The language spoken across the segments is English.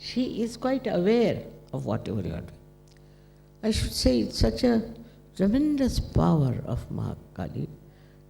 She is quite aware of whatever you are doing. I should say it's such a tremendous power of Mahakali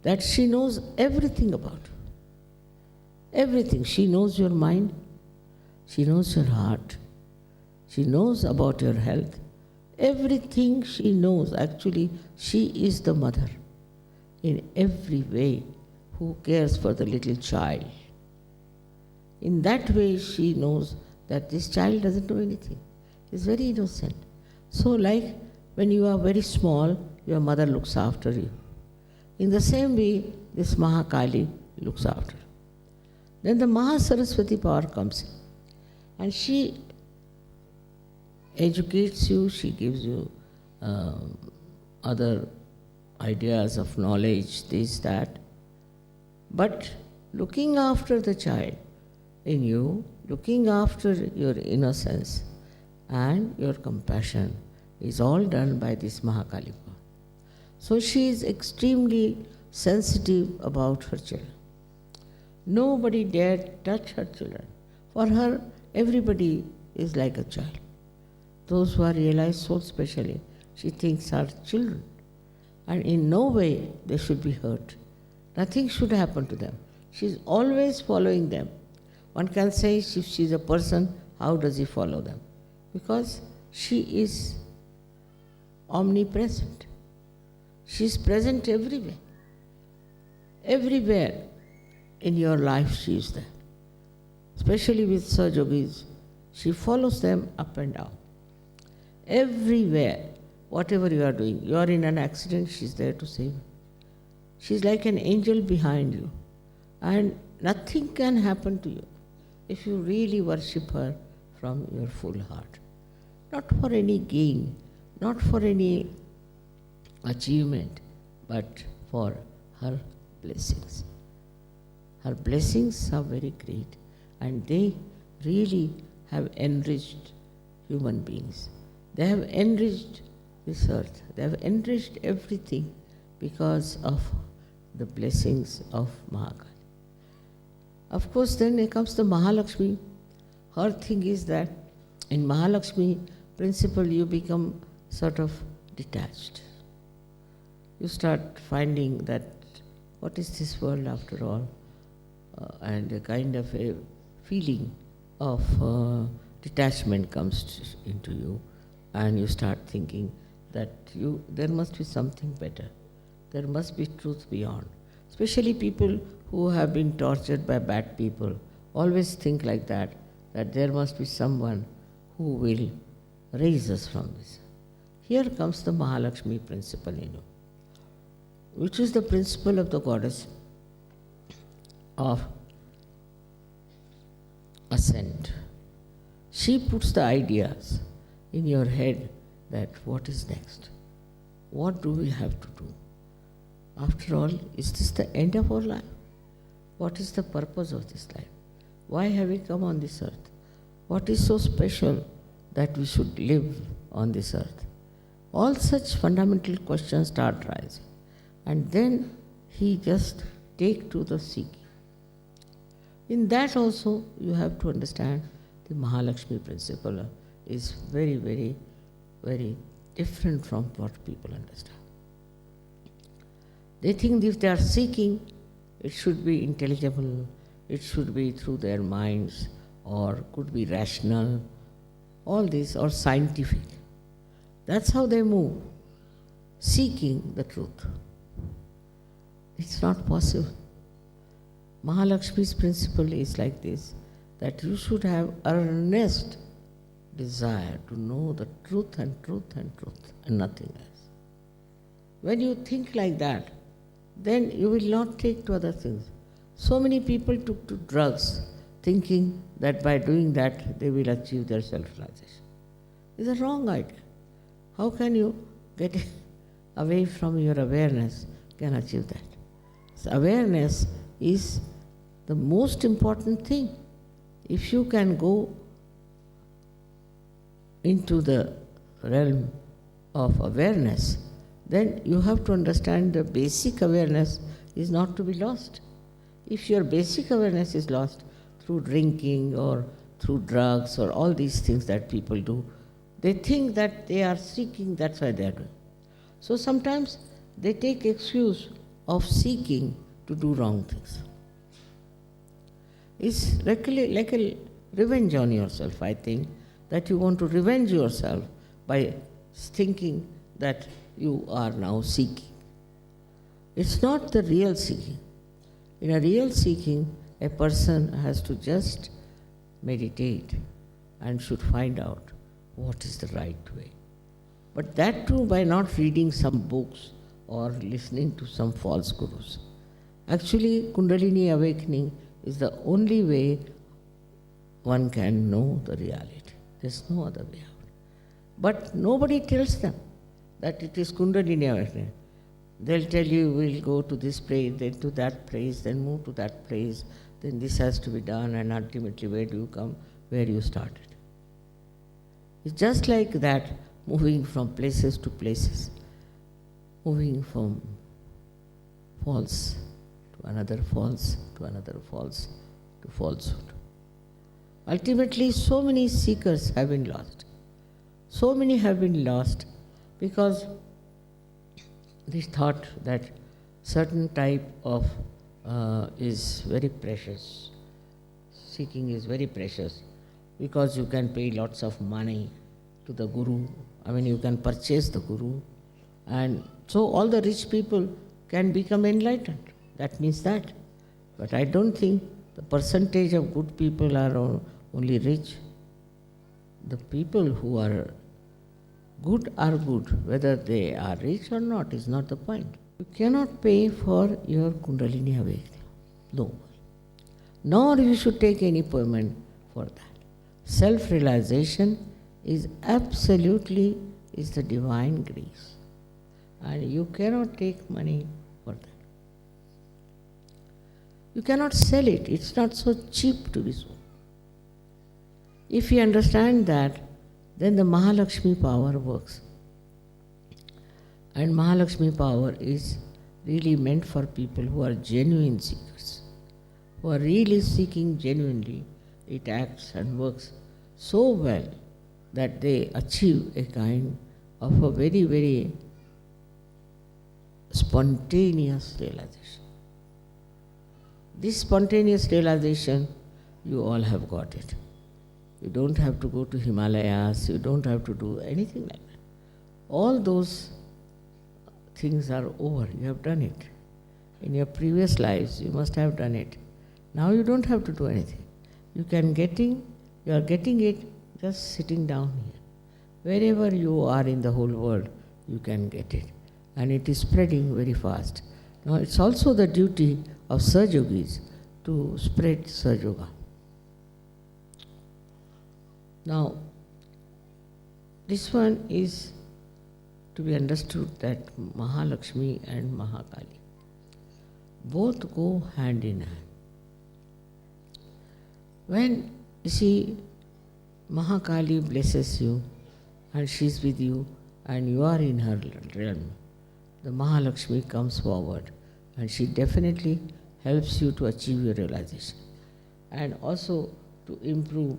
that she knows everything about you. Everything. She knows your mind, she knows your heart, she knows about your health. Everything she knows. Actually, she is the mother in every way who cares for the little child. In that way, she knows that this child doesn't know anything. He's very innocent. So like when you are very small, your mother looks after you. In the same way, this Mahakali looks after. Then the Mahasaraswati power comes in. And she educates you, she gives you other ideas of knowledge, this, that. But looking after the child in you, looking after your innocence and your compassion is all done by this Mahakali power. So she is extremely sensitive about her children. Nobody dared touch her children. For her, everybody is like a child. Those who are realized soul specially, she thinks are children. And in no way they should be hurt. Nothing should happen to them. She is always following them. One can say if she is a person, how does he follow them? Because she is omnipresent. She is present everywhere. Everywhere in your life she is there. Especially with Sahaja Yogis, she follows them up and down. Everywhere, whatever you are doing, you are in an accident, she is there to save you. She is like an angel behind you. And nothing can happen to you if you really worship her from your full heart. Not for any gain, not for any achievement, but for her blessings. Her blessings are very great and they really have enriched human beings. They have enriched this earth. They have enriched everything because of the blessings of Mahakali. Of course, then comes the Mahalakshmi. Her thing is that in Mahalakshmi principle you become sort of detached. You start finding that what is this world after all? And a kind of a feeling of detachment comes into you, and you start thinking that there must be something better. There must be truth beyond. Especially people who have been tortured by bad people always think like that there must be someone who will raise us from this. Here comes the Mahalakshmi principle in you, which is the principle of the goddess of ascent. She puts the ideas in your head that what is next? What do we have to do? After all, is this the end of our life? What is the purpose of this life? Why have we come on this earth? What is so special that we should live on this earth? All such fundamental questions start rising. And then he just take to the seeking. In that also you have to understand the Mahalakshmi principle is very, very, very different from what people understand. They think if they are seeking, it should be intelligible, it should be through their minds, or could be rational, all this, or scientific. That's how they move, seeking the truth. It's not possible. Mahalakshmi's principle is like this, that you should have earnest desire to know the truth and truth and truth and nothing else. When you think like that, then you will not take to other things. So many people took to drugs thinking that by doing that they will achieve their self-realization. It's a wrong idea. How can you get away from your awareness can achieve that? So awareness is the most important thing. If you can go into the realm of awareness, then you have to understand the basic awareness is not to be lost. If your basic awareness is lost through drinking or through drugs or all these things that people do. They think that they are seeking, that's why they are doing. So sometimes they take excuse of seeking to do wrong things. It's like a revenge on yourself, I think, that you want to revenge yourself by thinking that you are now seeking. It's not the real seeking. In a real seeking, a person has to just meditate and should find out what is the right way. But that too by not reading some books or listening to some false gurus. Actually, Kundalini awakening is the only way one can know the reality. There's no other way out. But nobody tells them that it is Kundalini awakening. They'll tell you, we'll go to this place, then to that place, then move to that place, then this has to be done, and ultimately where do you come? Where you started. It's just like that, moving from places to places, moving from false to another false, to another false, to falsehood. Ultimately, so many seekers have been lost. So many have been lost because they thought that certain type of is very precious. Seeking is very precious because you can pay lots of money to the guru. I mean, you can purchase the guru. And so all the rich people can become enlightened. That means that. But I don't think the percentage of good people are only rich. The people who are good, whether they are rich or not is not the point. You cannot pay for your Kundalini awakening. No. Nor you should take any payment for that. Self-realization is absolutely the divine grace. And you cannot take money for that. You cannot sell it. It's not so cheap to be sold. If you understand that, then the Mahalakshmi power works. And Mahalakshmi power is really meant for people who are genuine seekers, who are really seeking genuinely. It acts and works so well that they achieve a kind of a very, very spontaneous realization. This spontaneous realization, you all have got it. You don't have to go to Himalayas, you don't have to do anything like that. All those things are over, you have done it. In your previous lives, you must have done it. Now you don't have to do anything. You are getting it just sitting down here. Wherever you are in the whole world, you can get it. And it is spreading very fast. Now it's also the duty of Sahaja Yogis to spread Sahaja Yoga. Now, this one is to be understood that Mahalakshmi and Mahakali both go hand in hand. When you see Mahakali blesses you and she is with you and you are in her realm, the Mahalakshmi comes forward and she definitely helps you to achieve your realization and also to improve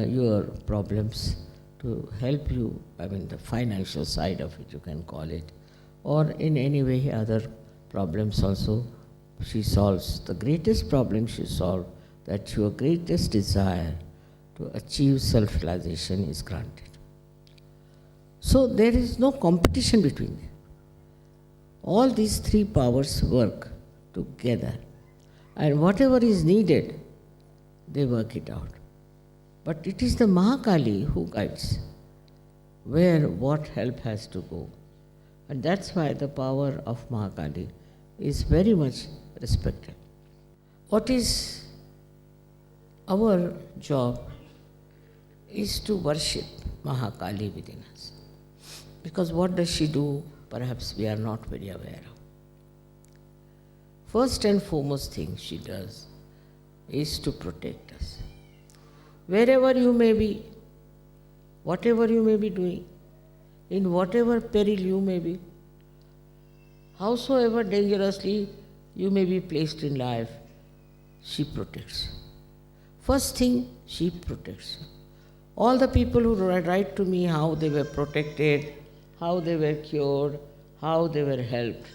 your problems, to help you, I mean the financial side of it you can call it, or in any way other problems also she solves. The greatest problem she solves, that your greatest desire to achieve self-realization is granted. So there is no competition between them. All these three powers work together and whatever is needed, they work it out. But it is the Mahakali who guides where what help has to go. And that's why the power of Mahakali is very much respected. What is our job is to worship Mahakali within us. Because what does she do? Perhaps we are not very aware of. First and foremost thing she does is to protect us. Wherever you may be, whatever you may be doing, in whatever peril you may be, howsoever dangerously you may be placed in life, she protects. First thing, she protects you. All the people who write to me how they were protected, how they were cured, how they were helped,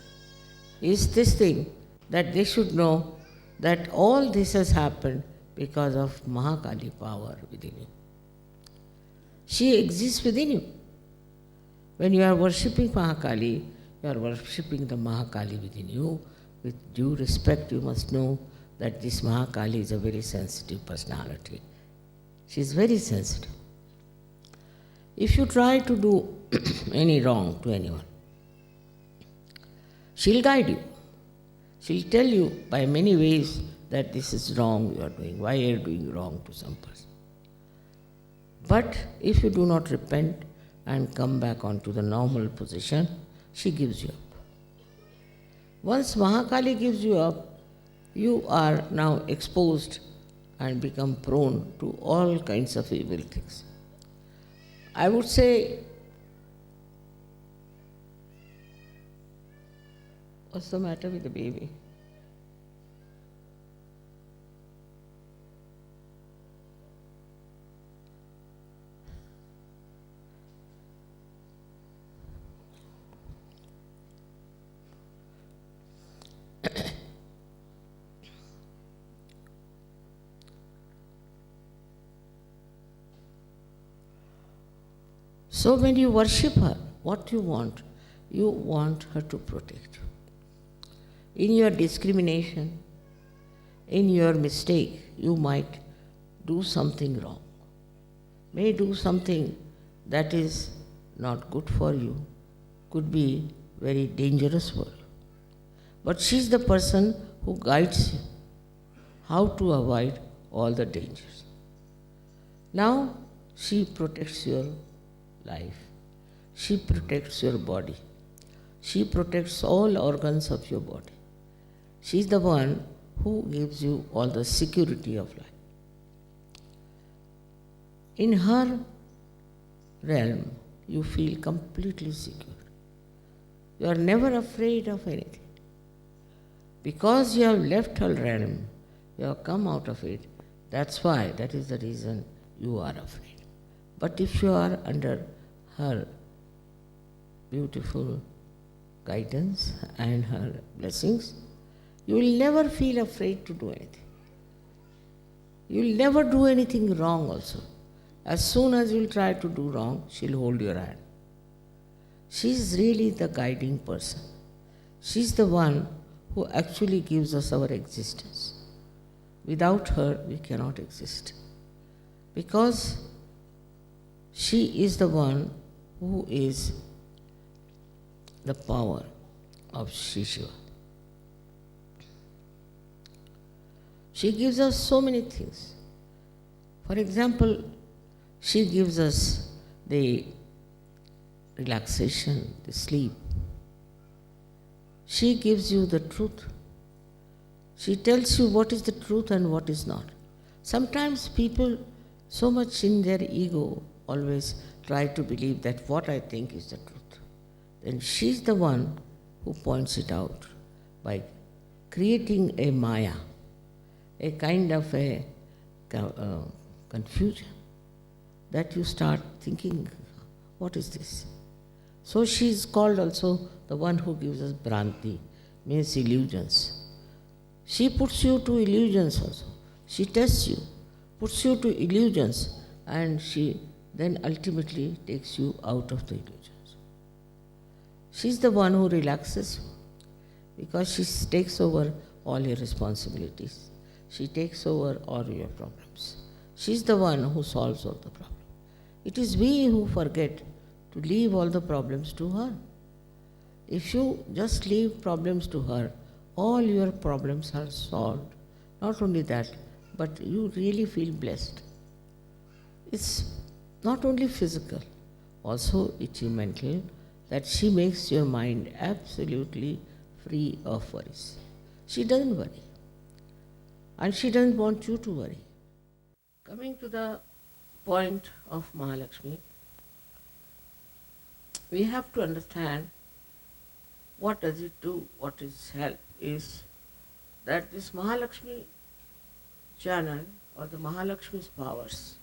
is this thing that they should know that all this has happened because of Mahakali power within you. She exists within you. When you are worshipping Mahakali, you are worshipping the Mahakali within you. With due respect, you must know that this Mahakali is a very sensitive personality. She is very sensitive. If you try to do any wrong to anyone, she'll guide you. She'll tell you by many ways that this is wrong you are doing, why you are doing wrong to some person. But if you do not repent and come back onto the normal position, she gives you up. Once Mahakali gives you up, you are now exposed and become prone to all kinds of evil things. I would say, what's the matter with the baby? So when you worship her, what you want? You want her to protect you. In your discrimination, in your mistake, you might do something wrong. May do something that is not good for you, could be very dangerous for you. But she is the person who guides you how to avoid all the dangers. Now she protects your life. She protects your body. She protects all organs of your body. She is the one who gives you all the security of life. In her realm, you feel completely secure. You are never afraid of anything. Because you have left her realm, you have come out of it. That's why, that is the reason you are afraid. But if you are under her beautiful guidance and her blessings, you will never feel afraid to do anything. You will never do anything wrong also. As soon as you will try to do wrong, she will hold your hand. She is really the guiding person. She is the one who actually gives us our existence. Without her, we cannot exist. Because she is the one who is the power of Shri Shiva. She gives us so many things. For example, she gives us the relaxation, the sleep. She gives you the truth. She tells you what is the truth and what is not. Sometimes people, so much in their ego, always try to believe that what I think is the truth. Then she's the one who points it out by creating a maya, a kind of a confusion, that you start thinking, what is this? So she is called also the one who gives us Bhranti, means illusions. She puts you to illusions also. She tests you, puts you to illusions, and she then ultimately takes you out of the illusions. She is the one who relaxes you because she takes over all your responsibilities. She takes over all your problems. She is the one who solves all the problems. It is we who forget to leave all the problems to her. If you just leave problems to her, all your problems are solved. Not only that, but you really feel blessed. It's not only physical, also it's mental, that she makes your mind absolutely free of worries. She doesn't worry. And she doesn't want you to worry. Coming to the point of Mahalakshmi, we have to understand what does it do, what is help, is that this Mahalakshmi channel or the Mahalakshmi's powers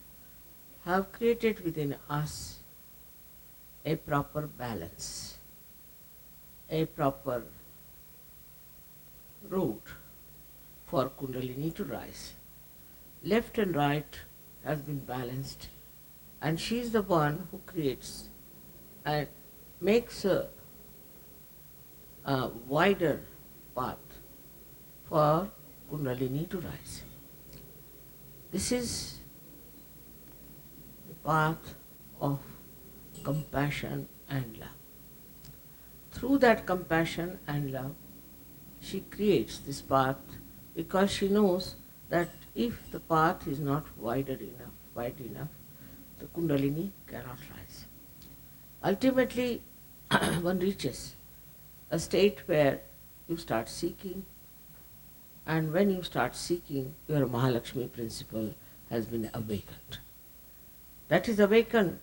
have created within us a proper balance, a proper route for Kundalini to rise. Left and right has been balanced, and she is the one who creates and makes a wider path for Kundalini to rise. This is the path of compassion and love. Through that compassion and love, she creates this path because she knows that if the path is not wide enough, the Kundalini cannot rise. Ultimately, one reaches a state where you start seeking, and when you start seeking, your Mahalakshmi principle has been awakened. That is awakened,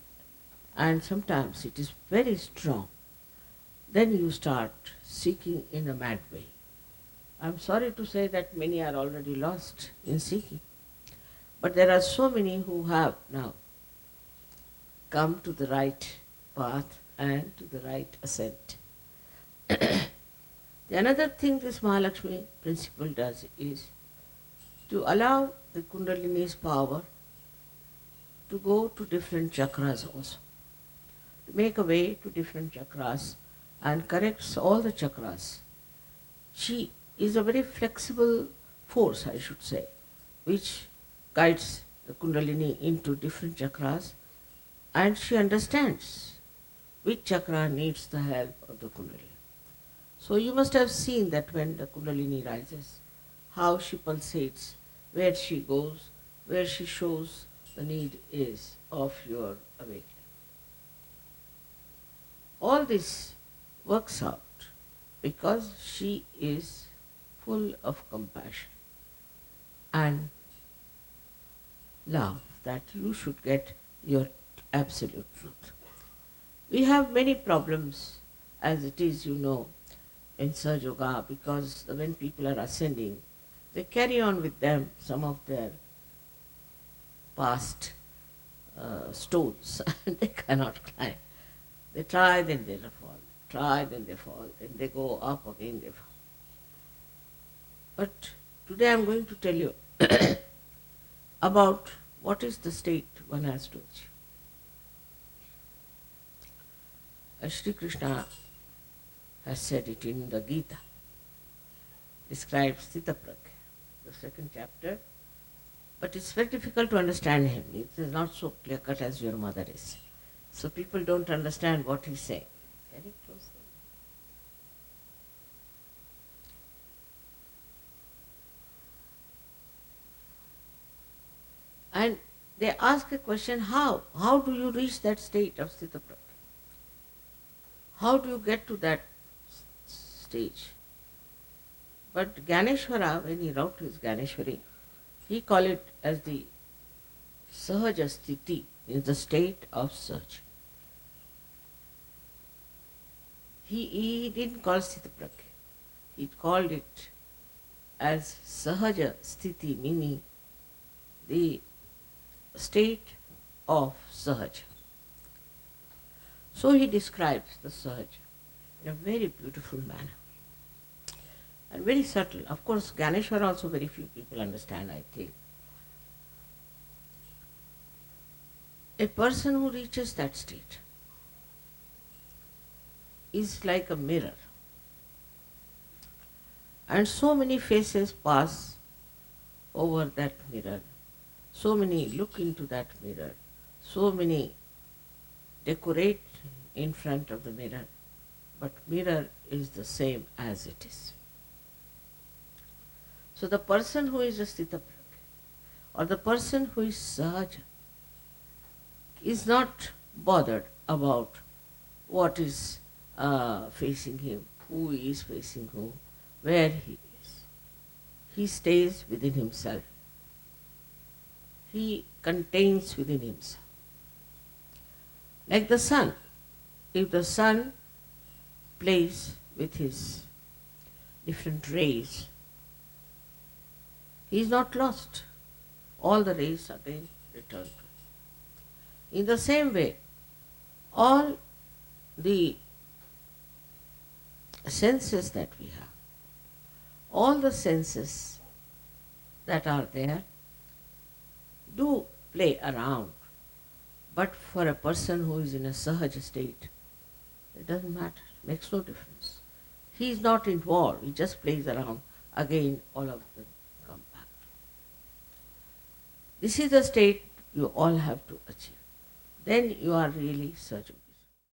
and sometimes it is very strong. Then you start seeking in a mad way. I'm sorry to say that many are already lost in seeking, but there are so many who have now come to the right path and to the right ascent. The another thing this Mahalakshmi principle does is to allow the Kundalini's power to go to different chakras also, to make a way to different chakras and corrects all the chakras. She is a very flexible force, I should say, which guides the Kundalini into different chakras, and she understands which chakra needs the help of the Kundalini. So you must have seen that when the Kundalini rises, how she pulsates, where she goes, where she shows the need is of your awakening. All this works out because she is full of compassion and love that you should get your absolute truth. We have many problems as it is, in Sahaja Yoga, because when people are ascending, they carry on with them some of their past stones and they cannot climb. They try, then they fall. Try, then they fall. Then they go up again, they fall. But today I am going to tell you about what is the state one has to achieve. As Sri Krishna has said it in the Gita, describes Sthitapragya, the second chapter, but it's very difficult to understand him. It is not so clear-cut as your mother is. So people don't understand what he's saying. Can you close that? And they ask a question, how? How do you reach that state of Sthitapragya? How do you get to that stage? But Gyaneshwara, when he wrote his Gyaneshwari, he called it as the Sahaja Sthiti, is the state of search. He didn't call Sthitapragya. He called it as Sahaja Sthiti, meaning the state of Sahaja. So he describes the Sahaja in a very beautiful manner and very subtle. Of course, Gyaneshwara also very few people understand, I think. A person who reaches that state is like a mirror, and so many faces pass over that mirror, so many look into that mirror, so many decorate in front of the mirror, but mirror is the same as it is. So the person who is a Sthitapragya or the person who is Sahaja is not bothered about what is facing him, who is facing whom, where he is. He stays within himself. He contains within himself. Like the sun, if the sun plays with his different rays, he is not lost. all the rays again return to it. In the same way, all the senses that we have, all the senses that are there do play around, but for a person who is in a sahaj state, it doesn't matter, makes no difference. He is not involved, he just plays around. Again, all of them come back. This is the state you all have to achieve. Then you are really Sahaja.